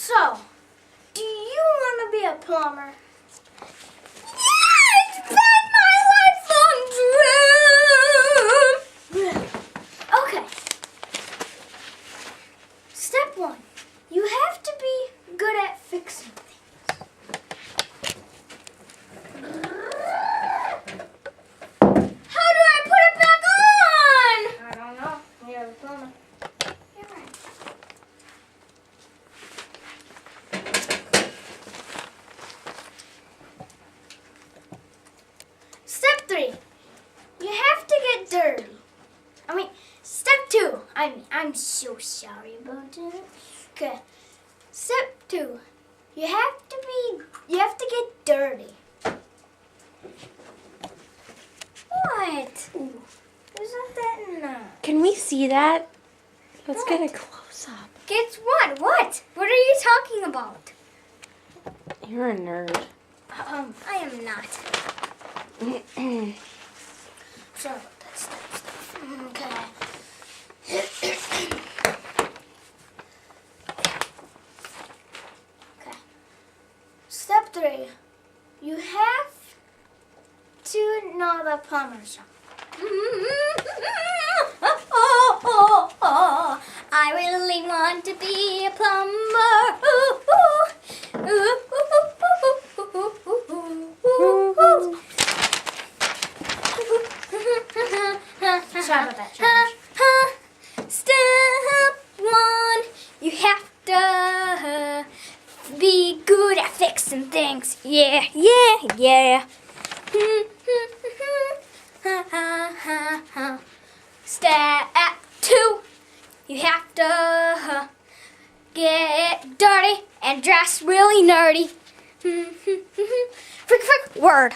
So, do you want to be a plumber? Yeah, it's been my lifelong dream. Okay. Step 1. You have to be good at fixing things. How do I put it back on? I don't know. You're a plumber. You're right. Step 3. You have to get dirty. Step 2. I'm so sorry about that. Okay. Step 2. You have to get dirty. What? Isn't that nice? Can we see that? Let's get a close up. Guess what? What? What are you talking about? You're a nerd. I am not. Sorry about that stuff. Okay. Okay. Step 3. You have to know the plumber song. I really want to be a plumber. Sorry about that, George. Step 1, you have to be good at fixing things. Yeah, yeah, yeah. Step 2, you have to get dirty and dress really nerdy. Frick, frick, word.